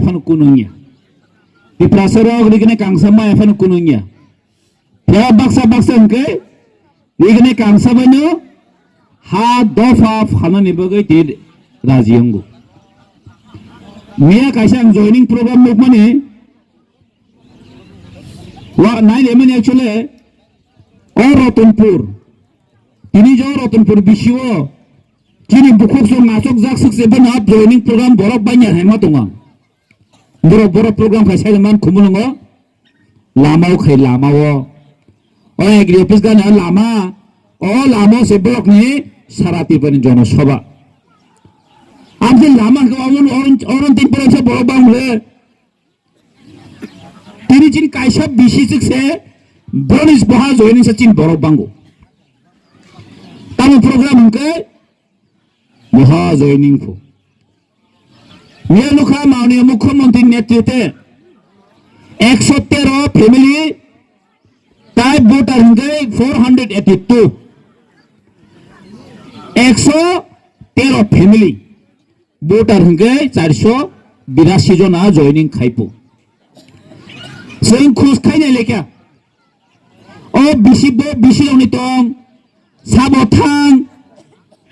efan kunungnya. Di prasarok digene kangsama efan kunungnya. Ya baksa engke digene kangsabanyo ha dofa fanani bagai di rajiyanggu. Mia kaisang joining program mukmani wa nine emen actually Ratanpur ini jauh Ratanpur bisio kini buku so masuk zaksuk seben up joining program borok banyak hemat tungang borok program kaisa zaman kumulungo lama kai lama wo oh agri office kan lama oh lama seborok ni sarati pen jono soba ambil lama ke orang tin program se borok bang le ini cini kaisa bisisik se Bonis bahas joining secin borok banggo. Tamu program ke bahas joining ko. Mia lukha mauni मुख्यमंत्री नेतृत्व 113 family type voter hingai 482. 113 family voter hingai 482 jona joining khaipo. Sing khus khaine lekya. Oh bisi oni tong sabotang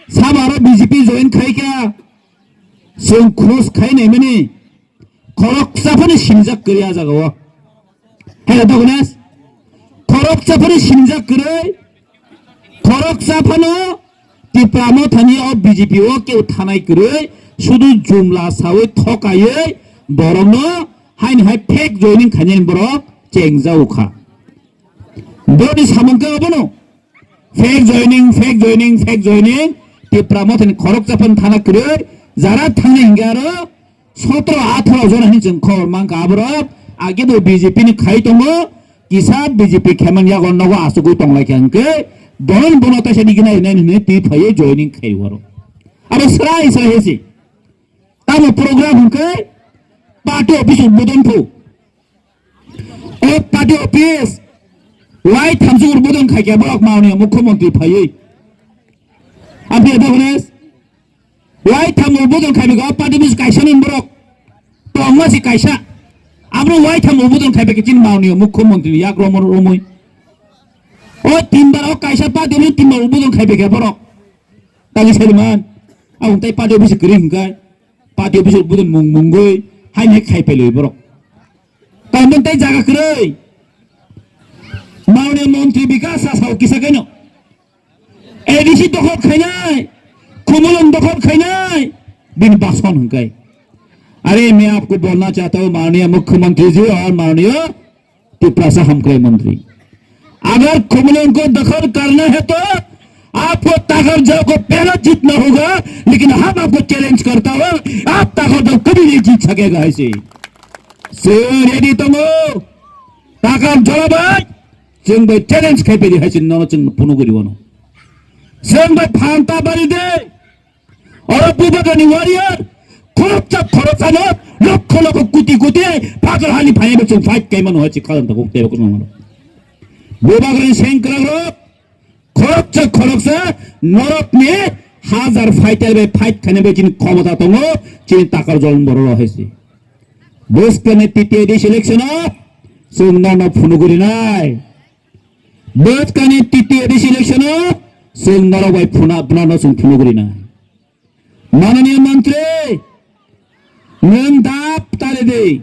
sabaro BJP join khai kya sing khos khai nei mani korok sapani simjak kriya jagawa hela dogunas korok sapani simjak kre korok sapano tipramo thani o BJP o ke uthanai kre sudu jumla sawe thokaye borongno hain hai fake joining khanen borok chengjau kha Bodi samangka apa no? Fake joining. Di pramotan korok japan tanah kiri, jarak tanah hinggara, 17-18 orang ini jengkol mangka abrab, agi do BJP ni khai tongo, kisah BJP keman ya gon nogo asuku tong lagi angke, bon ta sedi gina ini ti phaye joining khai waro. Aba serai hesi. Tamu program hungke, party office udbodon pu. Oh party office. Why thamsu urbodon khai kya borok mauni मुख्यमंत्री phaye apni eta hones why tham urbodon khai bega party bis kaisa nin borok tongma si kaisa apno why tham urbodon khai bega chin mauni मुख्यमंत्री yak romor romoi o timbar o kaisa party ni timbar urbodon khai bega borok tagi selman au tai party bis kring kai party bis urbodon mungoi hai ne khai peloi borok tamon tai jaga krei माउने मंत्री विकास आसाव किसा केनो ADC दखल खाइनाय कुमलन दखल खाइनाय बिन भाषण हंकाय अरे मैं आपको बोलना चाहता हूँ माननीय मुख्यमंत्री जी और माननीय तिपरासा हमकरे मंत्री अगर कुमलन को दखल करना है तो आपको ताकत जाओ को पहला जीतना होगा लेकिन हम आपको चैलेंज करता हूँ आप ताकत जाओ कभी नहीं जीत सकेगा ऐसे रेडी तुम ताकत जाओ भाई जों बै चैलेंज खाइपेरि हाइसिन न जों फनो गरिवनो जों बै फांता बारिदे और बुबागानि वारियर खरबचा लक्ष लक्ष कुटी पागल हानि फाइबे जों फाइट काइमान होछि खालाम तको तेबो कोनो बुबागानि सेंक्राग्रो खरबचा नरकनि हाजार फाइटार बे फाइट खाने जिन क्षमता दङ जिन ताकार जलन बर रहिसि बोसकने तृतीय देश इलेक्शन जों न फनो गरिनाय Bos kani titi edisi eleksyono, sing naro bai puna sing puno gurina. Mananiya Mantri, neng dap tare de,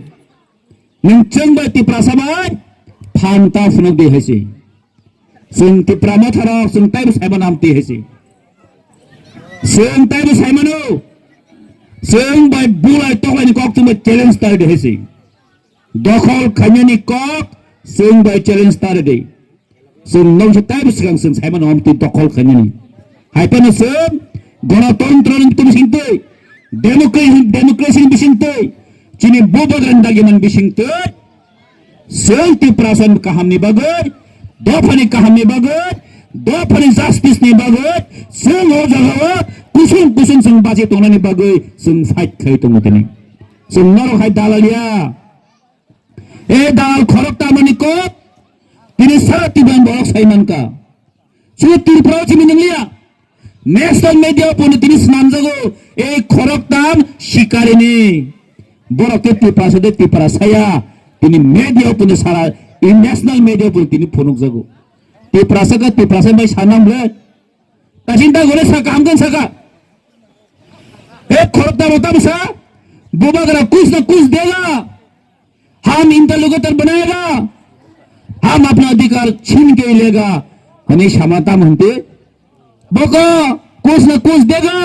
neng ceng bai tiprasa bai, phanta puno de hesi. Sing tiprama thara, sing taibu saiman amti hesi. Sing taibu saimanu, sing bai bulai tokai ni kok tumai challenge tare de hesi. Dokhol khanya ni kok, sing bai challenge tare de. Sing nong setai sekarang sing saya mana amti dokol kanya ni. Hai pana sing ganatantra ni tu bisinte, demokrasi ni bisinte, cini bobagan dagiman bisinte, sing ti perasaan kaham ni bagai, dofani kaham ni bagai, dofani justice ni bagai, sing ojawa kusung sing baje tona ni bagai, sing fight kai tona tini, sing naro hai dalalia, dalal khorok tamani kop. Ini syarat tiban borok saiman ka. Sudah tirpau cimin liya. National media pun ini senam jago. Khorok tam shikar ini. borok ke tipra saya tini media pun sara international media pun tini phonok jago tipra mai sanam le ta cinta gore saka amgan saka खौरता बता सा बुबागरा कुछ न कुछ देगा हम interlocutor बनाएगा हम अपना अधिकार छीन के लेगा हमें क्षमता म्हणते बको कुछ न कुछ देगा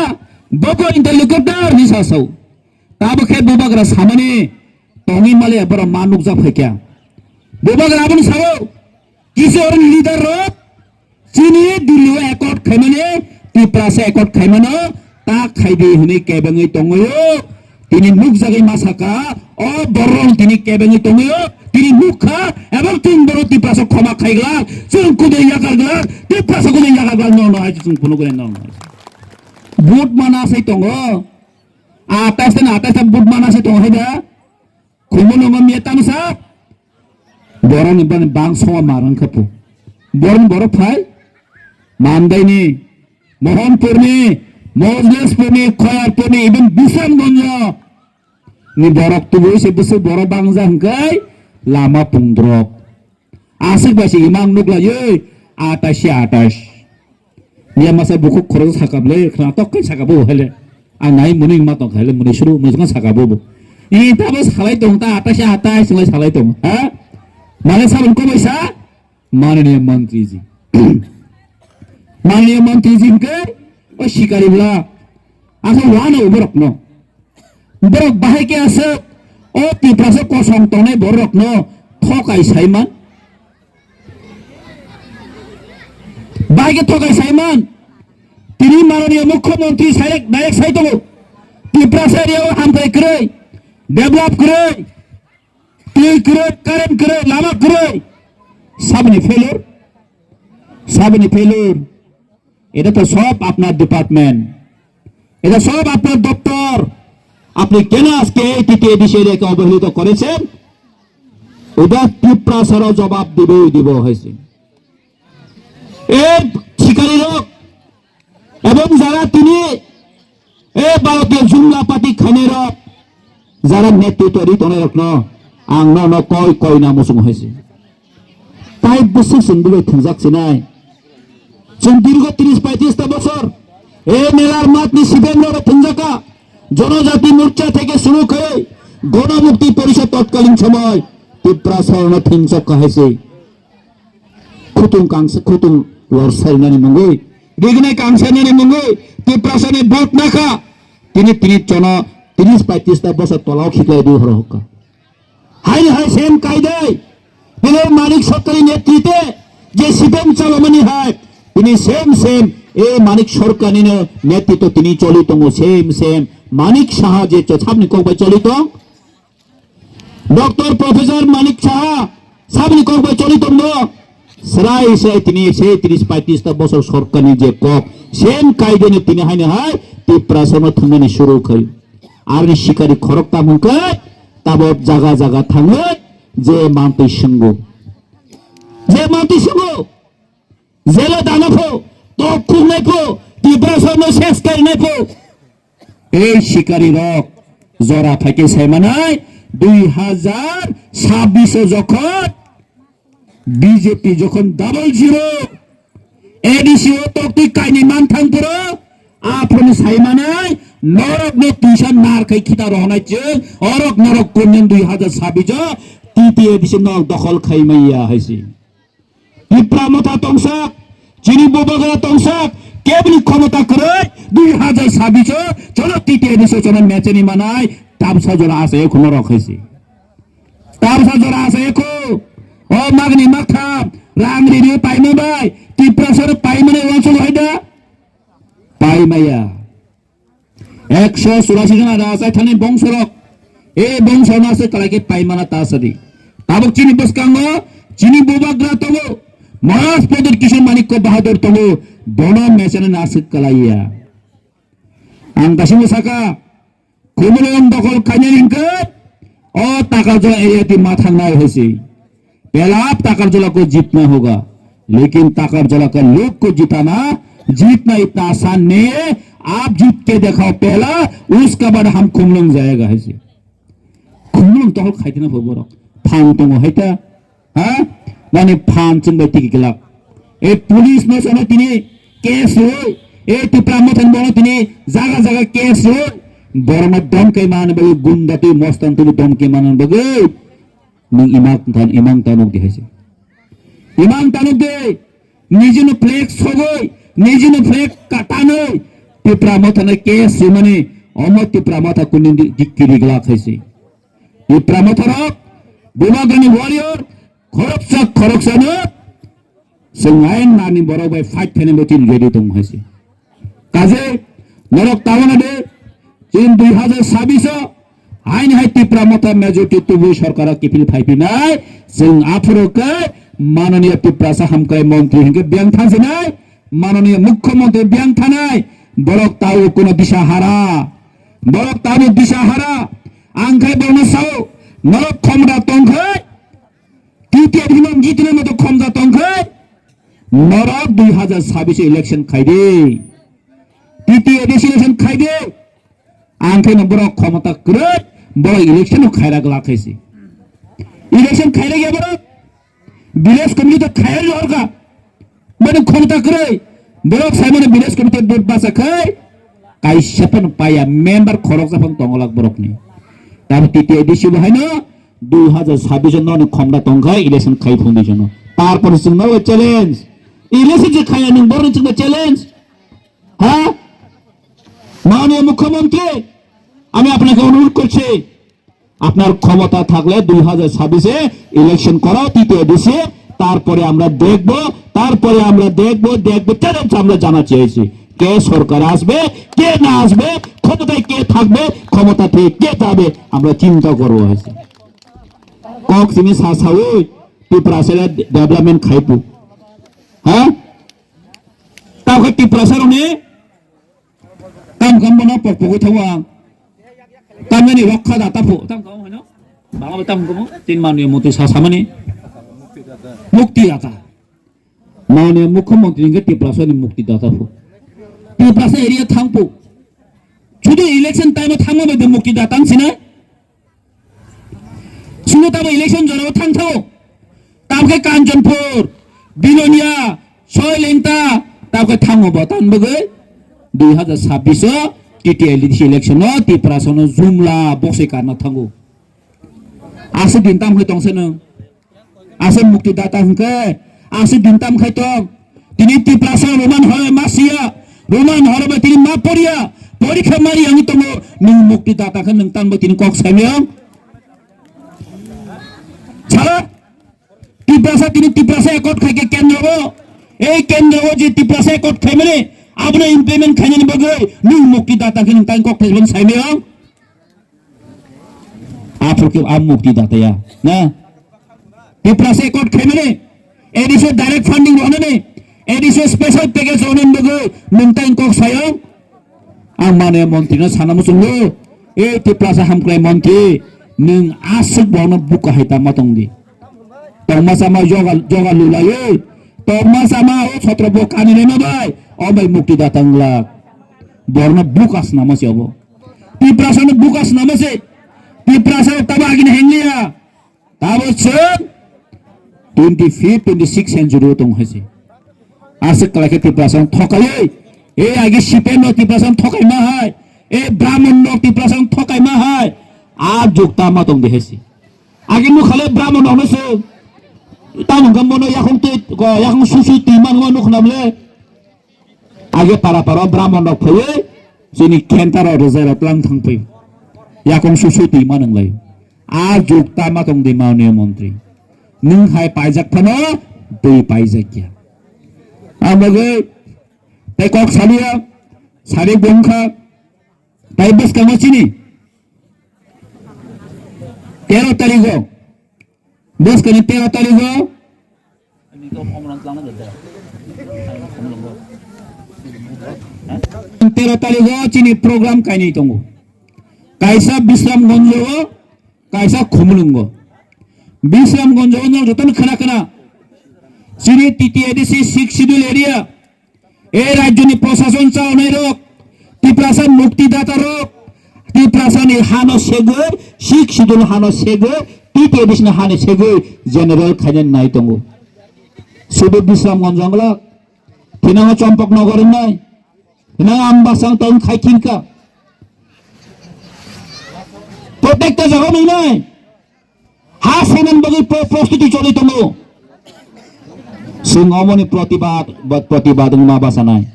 बको इंटरलोकेटर निसा सौ ताब खे बुबागरा सामने तोंगी माले बरा मानुक जा फेक्या बुबागरा अपन सारो किसी और लीडर रो चीनी दिल्ली एकॉर्ड खैमने तिप्रा से एकॉर्ड खैमनो ता खाइदे हने केबेङै तंगयो तिनी मुख जागै मासाका अ बरं तिनी केबेङै तंगयो तिनी मुखा एबं तिन बरो तिप्रास क्षमा खाइगला जों कुदे यागारगला तिप्रास कुदे यागारगला न हाय जों फनो गरे न बुट मानासै तंगो आतास बुट मानासै तंग हायदा खुमनो म मेतामसा बरं बन बांसवा मारन खपु बरं फाय मानदायनि मोहनपुरनि मजलेसपुरनि खयारपुरनि इबन बिसामगंज नि बरक तुबो से बस बर बांजा हंकै लामा पुंद्रक आसिक बासि इमां नुग्लायो 28 निया मासा बुखु खरज साकाबले खना तक्कै साकाबो हेले आं नाय मुनि मा तक हेले मुनि सुरु मोजगा साकाबो इ ताबो सालाय दं ता 28 संलाय सालाय दं हा माने साबन को बैसा माननीय मंत्री जी के ओ शिकारी बोला आखो वानो बरक न बरक बाहाय के आसे ओ तिप्रासे कसम तने बरक न थकाय साइमान बाहाय के थकाय साइमान तिनी माननीय मुख्यमंत्री साइक डायरेक्ट साइ दङ तिप्रासे एरियाव हामथाय करै डेभलप करै टी करै कारेन्ट करै लामा करै सबनि फेलियर এটা তো সব আপনার ডিপার্টমেন্ট এটা সব আপনার দপ্তর আপনি কেন আজকে এই তৃতীয় বিষয়কে অবহেলিত করেছেন ওটা তীব্র জবাব দিব হয়েছে এই শিকারী লোক এবং যারা তিনি এই ভারতীয় জুমলা পার্টি খানের যারা নেতৃত্ব দিতনে রত্ন আং ন কয় না মসুম হয়েছে তাই বসে সন্দুলে থুজাকছে নাই जों दीर्घ 30-35 বছর এই মেলার মাতনি শিবেন্দ্র থুঞ্জাকা জনজাতি মোর্চা থেকে শুরু করে গণমুক্তি পরিষদ তৎকালীন সময় তীব্র শরণ থিংসক হয়েছে খুতুং লড়সাইনানি মঙ্গই রিগনে কাংসাইনানি মঙ্গই তীব্র সনে ভোট নাখা তিনি জন 30-35 বছর তলাও খিকাই দিয়ে হরহকা হাই সেম কায়দায় এর মালিক সরকারি নেতৃত্বে যে শিবেন চলমানি হয় তিনি সেম এই মানিক সরকারি নেতৃত্ব তিনি চলিত সেম মানিক সাহা যে সামনে কবে চলিত ডক্টর প্রফেসর মানিক সাহা সামনে কবে চলিত সেরাই তিনি সেই 30-35 বছর সরকারি যে কক সেম কায়দে তিনি হাইনে হয় তিপ্রাসন থুঙ্গানি শুরু খাই আর শিকারি খরকতা মুখে তাবত জায়গা থাঙ্গে যে মান্তি সঙ্গ জেলে দানাফো তখন নাইফো তীব্রাসন শেষ করে নাইফো এই শিকারী রক জরা থাকে সেমানায় 2026 যখন বিজেপি যখন 00 এডিসিও তক্তি কাইনি মান থাংপুর আপন সাইমানায় নরক ন তুষার নার খাই খিতা রহনাইছে অরক নরক কোনেন 2026 তৃতীয় এডিসি নক দখল খাইমাইয়া হইছে ইপ্রামতা তংসাক চিনি বোবাগরা তংসাক কেবলি ক্ষমতা করে 2026 চলো তৃতীয় এডিসি চলো ম্যাচনি মানায় তাবসা জরা আছে এখন রাখাইছে তাবসা জরা আছে এখন ও মাগনি মাথা রাংরি রে পাইমে ভাই তীব্রসর পাইমনে অঞ্চল হয়দা পাইমাইয়া 184 জন রাজায় থানে বংশরক এই বংশর আছে কালাকে পাইমানা তাসাদি তাবক চিনি বসকাঙ্গ চিনি বোবাগরা তগো মহারাজ পদের কিশোর মানিক্য বাহাদুর তগো বড় মেশনে নাসিক কালাইয়া আং দাসিমো সাকা কুমলন দখল কানিয়ানিনকে ও টাকা जो एरियाती माथा ना होइसे पहला आप टाकर जला को जीतना होगा लेकिन टाकर जला का लोग को जिताना जीतना इतना आसान नहीं है आप जीत के दिखाओ पहला उसका बाद हम कुमलंग जाएगा ऐसे khumlum tol khaitena borok phan tongo haita ha nani phan chungbai tiki gelak e police no sono tini case hoi e tipra mothan bono tini jaga jaga case hoi borma domkai man bagi gunda tu mostan tu domkai manan bagi ning imang tanuk di haise imang tanuk de nijino flex sogoi nijino flex katanoi tipra mothana case mane omo tipra motha kunin dikiri gelak haise tipra mothorok Bimagani warrior koroksa no sengain nani borok bai fight fene betin ready tong haise kaje norok tawna de in 2026 আইন Haiti প্রামতা majority তুবু সরকার কিপিল ফাইপি নাই जों আফরকে মাননীয় টিপ্রাসা হামকাই মন্ত্রী হিংকে ব্যাং থানছে নাই মাননীয় মুখ্যমন্ত্রী ব্যাং থানাই বরক তাও কোনো দিশা হারা আংখাই বর্ণ সাও নরক ক্ষমতা তংখাই তৃতীয় বিমান জিতনের মতো ক্ষমতা তংখাই নরক 2026 ইলেকশন খাইদে তৃতীয় দেশ ইলেকশন খাইদে आंखे नंबर क्षमता करत बड़ा इलेक्शन खायरा गला खाइसे इलेक्शन खायरा गया बड़ा विलेज कमिटी तो खायर जोरगा बने क्षमता करे बड़ा सामने विलेज कमिटी बोर्ड बासा खाय काई सपन पाया मेंबर खरक जाफां तंगलाक बरकनि तार तृतीय देश बहायनो 2026 जन क्षमता तंखाय इलेक्शन खाय फुंदि जन तारपर जोंनो চ্যালেঞ্জ इलेक्शन जे खाया नों बरन जोंनो চ্যালেঞ্জ हा মাননীয় মুখ্যমন্ত্রী আমি আপনাকে অনুরোধ করছি আপনার ক্ষমতা থাকলে 2026 ইলেকশন করাও তৃতীয় দেশে তারপরে আমরা দেখব চ্যালেঞ্জ আমরা জানা চেয়েছি কে সরকার আসবে কে না আসবে ক্ষমতায় কে থাকবে ক্ষমতা থেকে কে যাবে আমরা চিন্তা করব হয়েছে কক সিমি সাসাও ত্রিপুরাসের ডেভেলপমেন্ট খাইপু হ্যাঁ তাকে ত্রিপুরাসেরনে kam bono pokpoko thawang tamani rakha data pho tam kaw hano banga tam ko tin manu moti sasamani mukti data manu mukhyamantri nge tiprasa ni mukti data pho tiprasa area thangpo chudo election time thangma be mukti data sina suno ta election joro thang thaw tamke kanjanpur bilonia soilenta tamke thangmo ba tan bege 2026 टीटीएलडीसी election टिप्रासन जुमला बसे कारना थांगो आसे दिनताम खै तंसेन आसे मुक्तिदाता हंके आसे दिनताम खै तंग तिनि टिप्रासन रोमान हय मासिया रोमान हरबे तिनि मा परिया परीक्षा मारि आंनि तंगो नों मुक्तिदाता खै नों तांबो तिनि कक सायमें छाला टिप्रासा एकट खायके केन्द्रबो ए केन्द्रबो जे टिप्रासा एकट खायमेने आपने इम्प्लीमेंट खाने नहीं बगे न्यू मुक्तिदाता के निकाल को फेसबुक साइड में आप लोग आप मुक्तिदाता या ना टिप्रा से कोट खेमे ने एडिशनल डायरेक्ट फंडिंग होने ने एडिशनल स्पेशल पैकेज होने बगे निकाल को सायं आं माने मंत्री ना साना मुसुंगो ए टिप्रा से हम क्लेम मंत्री निं आसुक बोनो बुका है ता मतंगी तो मसामा जोगा लुलाये तो मसामा ओ छत्रबो कानी ने भाई अबै मुक्तिदाता बर्न बुकास नामसे अब टिप्रासन बुकास नामसे टिप्रासन तब आगिन हेंगलिया तब 25-26 सेंचुरी तंग हसे आसे कलाके टिप्रासन थकाय ए आगे सिपेन टिप्रासन थकाय मा हाय ए ब्राह्मण टिप्रासन थकाय मा हाय आ जुक्ता मा तंग देहसे आगे नु खाले ब्राह्मण नसो ताम गमनो याखं सुसु तिमान मा नुखनामले आगे पारा ब्राह्मण फैयो जोंनि केन्टार रोजारा प्लान थांफैयो याकं सुसुति मा नंलाय आ जुक्ता मा दं दे माननीय मंत्री नों हाय पाइजाक फानो दै पाइजाकिया आमगे तै कक सालिया सारे गंखा तै बस कामचिनी 13 तारिख बस कने 13 तारिख আমি তো কমলান জানা দে 13 तारिख चिनी प्रोग्राम कायनि दङ कायसा बिश्रामगंज कायसा खुमलुंग बिश्रामगंज न जतन खोना चिनी टीटीएडीसी 6 शिड्यूल एरिया ए राज्यनि प्रशासन चावनाय रक टिप्रासा मुक्तिदाता रक Tiprasan hano segoi, Sik sidul hano segoi, Titi edisna hano segoi, General Khajan nai tongo. Subut Bisram Gonjangla, Tinanga Chompok Nogorin nai, Tinanga Ambasang Taun Khaikinka. Protector Jagami nai, Hasenan bagi prostituti choli tongo. Sung omoni protibad ng mabasa nai.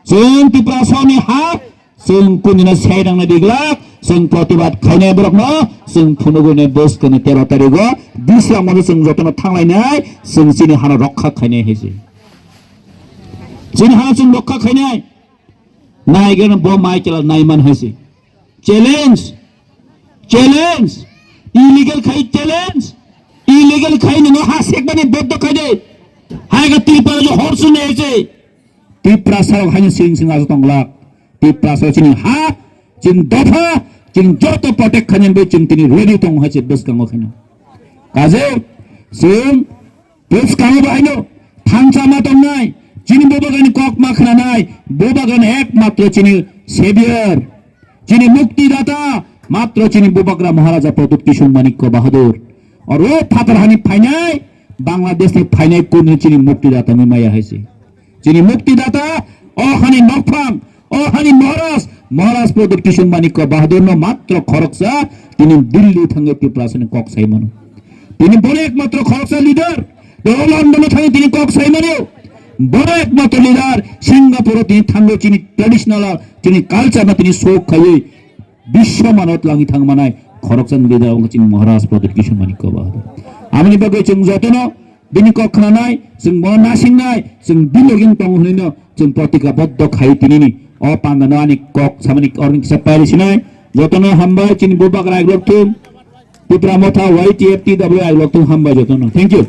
Sung Tiprasani ha, sung kunina saydang na diglak, sung protibad kanya berok no, sung punugo ne bos kene tero tarigo, Bisram mo sung jotono thanglai nai, sung sini hana rokha kanya hesi. Sini hana sung rokha kanya, nai gana bo mai chala nai man hesi. Challenge, challenge, illegal khai challenge, illegal khai no ha sek bani boddo khai de. Hai ka Tripura jo horsu ne hesi. Tripura sarok hanya sing aso tonglak. Tripura sarok sini ha, jing dofa, jing joto protect kanya be jing tini ready tong hasi bes kango kanya. Kaze, sing bes kango ba hino, thangsa matong nai, jini bobagan kok makhna nai, bobagan ek matra jini savior, jini mukti data, matra jini bobagra Maharaja Pradut Kishore Manikya Bahadur. और वो फातरहानी फाइनाई बांग्लादेश ने फाइनाई को चिनी मुक्तिदाता में माया है चिनी मुक्तिदाता ओहानी नफाम ओहानी महाराज प्रदीप किशोर मानिक्य बाहादुर नो मात्र खरकसा तिनी दिल्ली थांगे टिप्रासन कक साइमन तिनी बड़े एकमात्र खरकसा लीडर लंडन थांगे तिनी कक साइमन बड़े एकमात्र लीडर सिंगापुर तिनी थांगे चिनी ट्रेडिशनल चिनी कल्चर में तिनी शोक खाई विश्व मानवत लांगी थांग मानाय खरकसान लीडर चिनी महाराज प्रदीप किशोर मानिक्य बाहादुर आमनि बागै जों जतनो बिनि कखनानाय जों म नासिंनाय जों बिलोगिन तंग हनिनो जों प्रतिज्ञाबद्ध खाइ तिनिनि अ पांगानानि कक सामनि अर्गेनाइजेसन पारिसिनाय जतनो हामबाय चिनि बुबाग रायग्लथुम पिप्रा मथा YTFTW आइग्लथुम हामबाय जतनो थैंक यू।